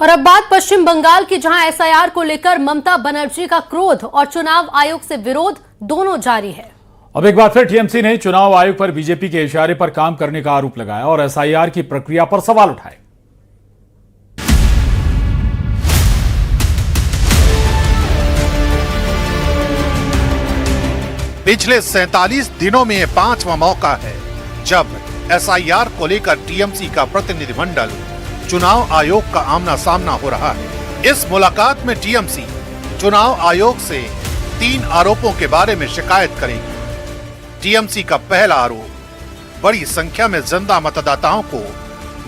और अब बात पश्चिम बंगाल की, जहां एसआईआर को लेकर ममता बनर्जी का क्रोध और चुनाव आयोग से विरोध दोनों जारी है। अब एक बार फिर टीएमसी ने चुनाव आयोग पर बीजेपी के इशारे पर काम करने का आरोप लगाया और एसआईआर की प्रक्रिया पर सवाल उठाए। पिछले 47 दिनों में 5वां मौका है जब एसआईआर को लेकर टीएमसी का प्रतिनिधिमंडल चुनाव आयोग का आमना सामना हो रहा है। इस मुलाकात में टीएमसी चुनाव आयोग से 3 आरोपों के बारे में शिकायत करेगी। टीएमसी का पहला आरोप, बड़ी संख्या में जिंदा मतदाताओं को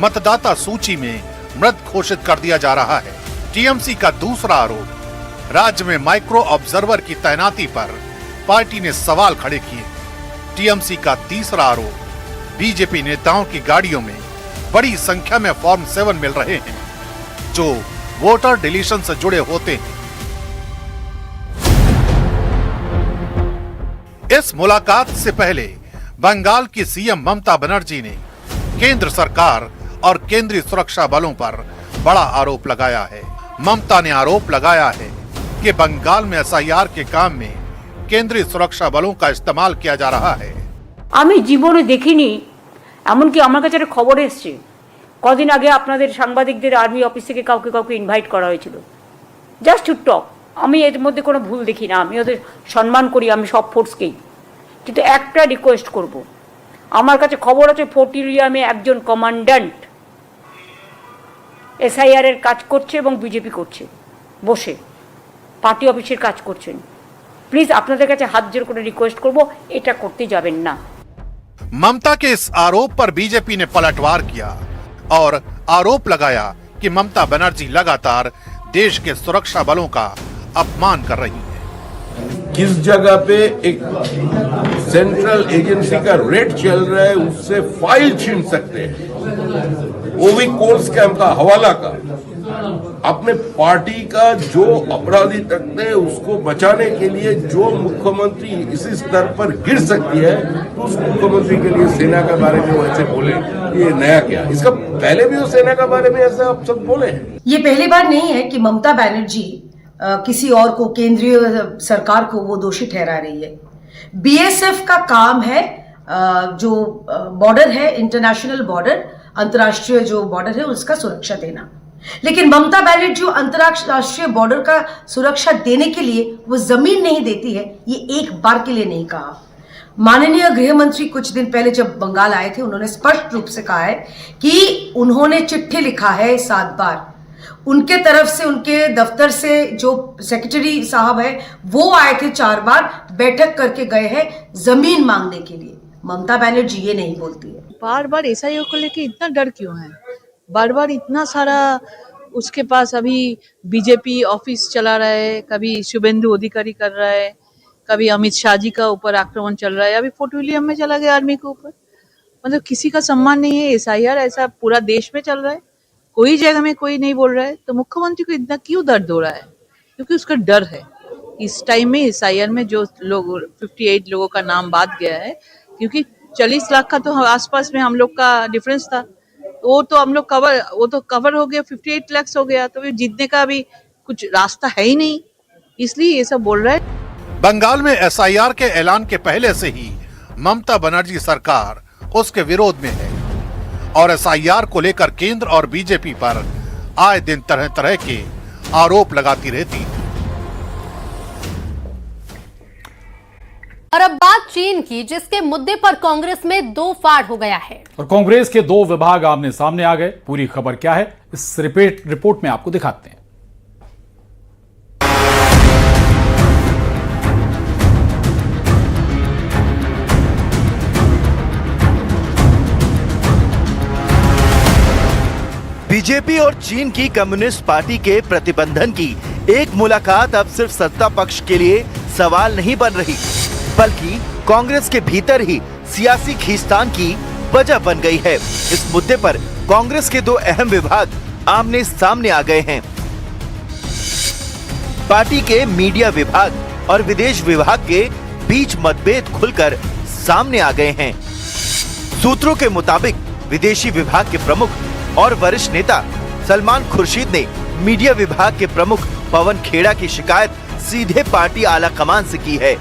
मतदाता सूची में मृत घोषित कर दिया जा रहा है। टीएमसी का दूसरा आरोप, राज्य में माइक्रो ऑब्जर्वर की तैनाती पर पार्टी ने सवाल खड़े किए। टीएमसी का तीसरा आरोप, बीजेपी नेताओं की गाड़ियों में बड़ी संख्या में फॉर्म 7 मिल रहे हैं जो वोटर डिलीशन से जुड़े होते हैं। इस मुलाकात से पहले बंगाल की सीएम ममता बनर्जी ने केंद्र सरकार और केंद्रीय सुरक्षा बलों पर बड़ा आरोप लगाया है। ममता ने आरोप लगाया है कि बंगाल में एसआईआर के काम में केंद्रीय सुरक्षा बलों का इस्तेमाल किया जा रहा है। আমি জীবনে দেখিনি, এমনকি আমার কাছে একটা খবর এসেছে কদিন আগে আপনাদের সাংবাদিকদের আর্মি অফিস থেকে কাউকে কাউকে ইনভাইট করা হয়েছিল জাস্ট টু টক। আমি এর মধ্যে কোনো ভুল দেখি না, আমি ওদের সম্মান করি, আমি সব ফোর্সকেই, কিন্তু একটা রিকোয়েস্ট করব, আমার কাছে খবর আছে ফোর্ট ইলিয়ামে একজন কমান্ড্যান্ট এসআইআর এর কাজ করছে এবং বিজেপি করছে, বসে পার্টি অফিসের কাজ করছেন। প্লিজ আপনাদের কাছে হাত জোড় করে রিকোয়েস্ট করব, এটা করতে যাবেন না। ममता के इस आरोप पर बीजेपी ने पलटवार किया और आरोप लगाया कि ममता बनर्जी लगातार देश के सुरक्षा बलों का अपमान कर रही है। किस जगह पे एक सेंट्रल एजेंसी का रेड चल रहा है उससे फाइल छीन सकते हैं, वो भी कोर्स कैंप का हवाला का। अपने पार्टी का जो अपराधी तकते हैं उसको बचाने के लिए जो मुख्यमंत्री इसी स्तर पर गिर सकती है तो उस मुख्यमंत्री के लिए सेना के बारे में वो ऐसे बोले, ये नया क्या? इसका पहले भी वो सेना के बारे में ऐसे आप सब बोले हैं। ये पहली बार नहीं है कि ममता बनर्जी किसी और को, केंद्रीय सरकार को वो दोषी ठहरा रही है। बीएसएफ का काम है जो बॉर्डर है, इंटरनेशनल बॉर्डर, अंतर्राष्ट्रीय जो बॉर्डर है उसका सुरक्षा देना। लेकिन ममता बनर्जी अंतर्राष्ट्रीय बॉर्डर का सुरक्षा देने के लिए वो जमीन नहीं देती है, ये एक बार के लिए नहीं कहा। माननीय गृह मंत्री कुछ दिन पहले जब बंगाल आए थे, उन्होंने स्पष्ट रूप से कहा है कि उन्होंने चिट्ठी लिखा है 7 बार। उनके तरफ से, उनके दफ्तर से जो सेक्रेटरी साहब है वो आए थे 4 बार, बैठक करके गए हैं जमीन मांगने के लिए। ममता बनर्जी ये नहीं बोलती है। बार बार एसआईआर को लेके इतना डर क्यों है? बार बार इतना सारा उसके पास अभी बीजेपी ऑफिस चला रहा है, कभी शुभेंदु अधिकारी कर रहा है, कभी अमित शाह जी का ऊपर आक्रमण चल रहा है, अभी फोर्ट विलियम में चला गया आर्मी के ऊपर। मतलब किसी का सम्मान नहीं है। एसआईआर ऐसा पूरा देश में चल रहा है, कोई जगह में कोई नहीं बोल रहा है, तो मुख्यमंत्री को इतना क्यों दर्द हो रहा है? क्योंकि उसका डर है। इस टाइम में एसआईआर में जो लोग 58 लोगों का नाम बाद गया है, क्योंकि 40 लाख का तो आसपास में हम लोग का डिफरेंस था, वो तो हम लोग कवर हो गया, 58 लाख हो गया, तो जीतने का भी कुछ रास्ता है ही नहीं, इसलिए ये सब बोल रहा है। बंगाल में एसआईआर के ऐलान के पहले से ही ममता बनर्जी सरकार उसके विरोध में है और एसआईआर को लेकर केंद्र और बीजेपी पर आए दिन तरह तरह के आरोप लगाती रहती है। और अब बात चीन की, जिसके मुद्दे पर कांग्रेस में 2 फाड़ हो गया है और कांग्रेस के 2 विभाग आमने सामने आ गए। पूरी खबर क्या है इस रिपोर्ट में आपको दिखाते हैं। बीजेपी और चीन की कम्युनिस्ट पार्टी के प्रतिबंधन की एक मुलाकात अब सिर्फ सत्ता पक्ष के लिए सवाल नहीं बन रही, बल्कि कांग्रेस के भीतर ही सियासी खींचतान की वजह बन गई है। इस मुद्दे पर कांग्रेस के 2 अहम विभाग आमने सामने आ गए हैं। पार्टी के मीडिया विभाग और विदेश विभाग के बीच मतभेद खुलकर सामने आ गए हैं। सूत्रों के मुताबिक विदेशी विभाग के प्रमुख और वरिष्ठ नेता सलमान खुर्शीद ने मीडिया विभाग के प्रमुख पवन खेड़ा की शिकायत सीधे पार्टी आला कमान से की है।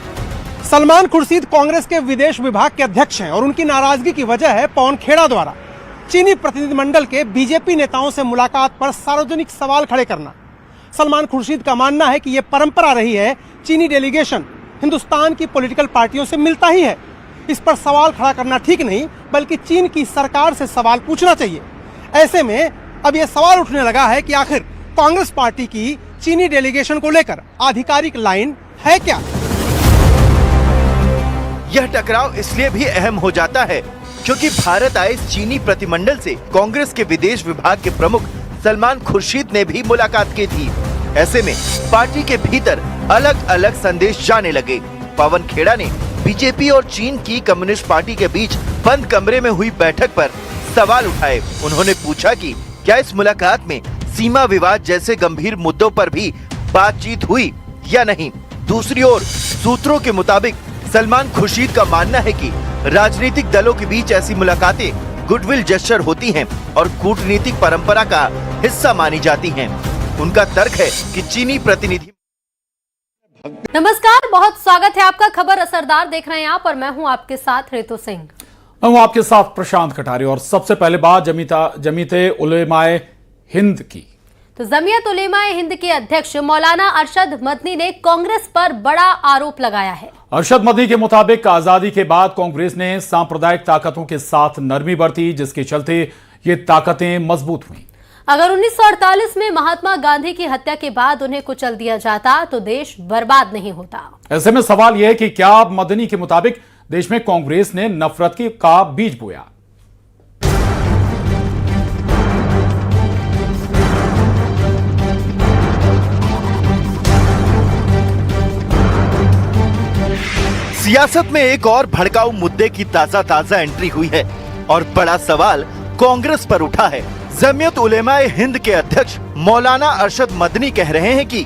सलमान खुर्शीद कांग्रेस के विदेश विभाग के अध्यक्ष हैं और उनकी नाराजगी की वजह है पवन खेड़ा द्वारा चीनी प्रतिनिधिमंडल के बीजेपी नेताओं से मुलाकात पर सार्वजनिक सवाल खड़े करना। सलमान खुर्शीद का मानना है कि ये परंपरा रही है, चीनी डेलीगेशन हिंदुस्तान की पॉलिटिकल पार्टियों से मिलता ही है। इस पर सवाल खड़ा करना ठीक नहीं, बल्कि चीन की सरकार से सवाल पूछना चाहिए। ऐसे में अब ये सवाल उठने लगा है कि आखिर कांग्रेस पार्टी की चीनी डेलीगेशन को लेकर आधिकारिक लाइन है क्या। यह टकराव इसलिए भी अहम हो जाता है क्योंकि भारत आए चीनी प्रतिनिधिमंडल से कांग्रेस के विदेश विभाग के प्रमुख सलमान खुर्शीद ने भी मुलाकात की थी। ऐसे में पार्टी के भीतर अलग अलग संदेश जाने लगे। पवन खेड़ा ने बीजेपी और चीन की कम्युनिस्ट पार्टी के बीच बंद कमरे में हुई बैठक पर सवाल उठाए। उन्होंने पूछा कि क्या इस मुलाकात में सीमा विवाद जैसे गंभीर मुद्दों पर भी बातचीत हुई या नहीं। दूसरी ओर सूत्रों के मुताबिक सलमान खुर्शीद का मानना है कि राजनीतिक दलों के बीच ऐसी मुलाकातें गुडविल जेस्चर होती हैं और कूटनीतिक परंपरा का हिस्सा मानी जाती हैं। उनका तर्क है कि चीनी प्रतिनिधि। नमस्कार, बहुत स्वागत है आपका। खबर असरदार देख रहे हैं आप और मैं हूं आपके साथ ऋतु सिंह। मैं हूं आपके साथ प्रशांत कटारे और सबसे पहले बात जमीयते उलेमाए हिंद की। तो जमीयत उलेमाए हिंद के अध्यक्ष मौलाना अरशद मदनी ने कांग्रेस पर बड़ा आरोप लगाया है। अरशद मदनी के मुताबिक आजादी के बाद कांग्रेस ने सांप्रदायिक ताकतों के साथ नरमी बरती, जिसके चलते ये ताकतें मजबूत हुई। अगर 1948 में महात्मा गांधी की हत्या के बाद उन्हें कुचल दिया जाता तो देश बर्बाद नहीं होता। ऐसे में सवाल यह है कि क्या मदनी के मुताबिक देश में कांग्रेस ने नफरत का बीज बोया। सियासत में एक और भड़काऊ मुद्दे की ताजा एंट्री हुई है और बड़ा सवाल कांग्रेस पर उठा है। जमीयत उलेमाए हिंद के अध्यक्ष मौलाना अरशद मदनी कह रहे हैं कि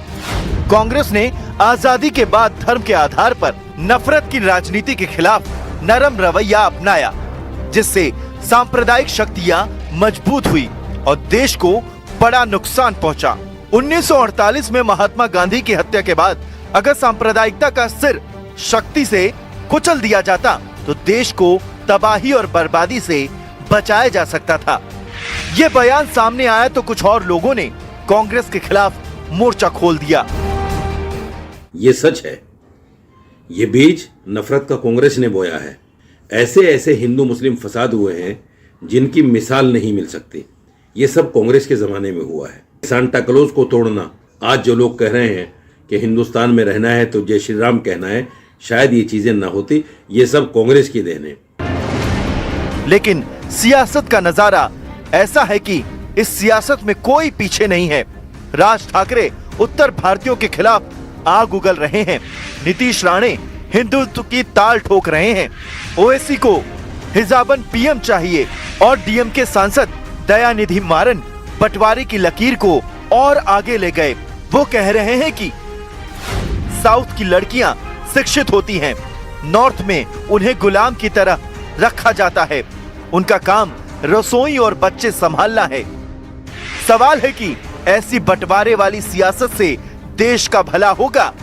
कांग्रेस ने आजादी के बाद धर्म के आधार पर नफरत की राजनीति के खिलाफ नरम रवैया अपनाया, जिससे सांप्रदायिक शक्तियां मजबूत हुई और देश को बड़ा नुकसान पहुंचा। 1948 में महात्मा गांधी की हत्या के बाद अगर सांप्रदायिकता का सिर शक्ति से कुचल दिया जाता तो देश को तबाही और बर्बादी से बचाया जा सकता था। ये बयान सामने आया तो कुछ और लोगों ने कांग्रेस के खिलाफ मोर्चा खोल दिया। ये सच है, ये बीज नफरत का कांग्रेस ने बोया है। ऐसे ऐसे हिंदू मुस्लिम फसाद हुए हैं जिनकी मिसाल नहीं मिल सकती। ये सब कांग्रेस के जमाने में हुआ है। सांता क्लॉज को तोड़ना, आज जो लोग कह रहे हैं कि हिंदुस्तान में रहना है तो जय श्री राम कहना है, शायद ये चीजें ना होती। ये सब कांग्रेस की देन है। लेकिन सियासत का नजारा ऐसा है कि इस सियासत में कोई पीछे नहीं है। राज ठाकरे उत्तर भारतीयों के खिलाफ आग उगल रहे हैं। नीतीश राणे हिंदुत्व की ताल ठोक रहे हैं। ओवैसी को हिजाबन पीएम चाहिए और डीएमके सांसद दयानिधि मारन बंटवारे की लकीर को और आगे ले गए। वो कह रहे हैं कि साउथ की लड़कियां शिक्षित होती हैं, नॉर्थ में उन्हें गुलाम की तरह रखा जाता है, उनका काम रसोई और बच्चे संभालना है। सवाल है कि ऐसी बंटवारे वाली सियासत से देश का भला होगा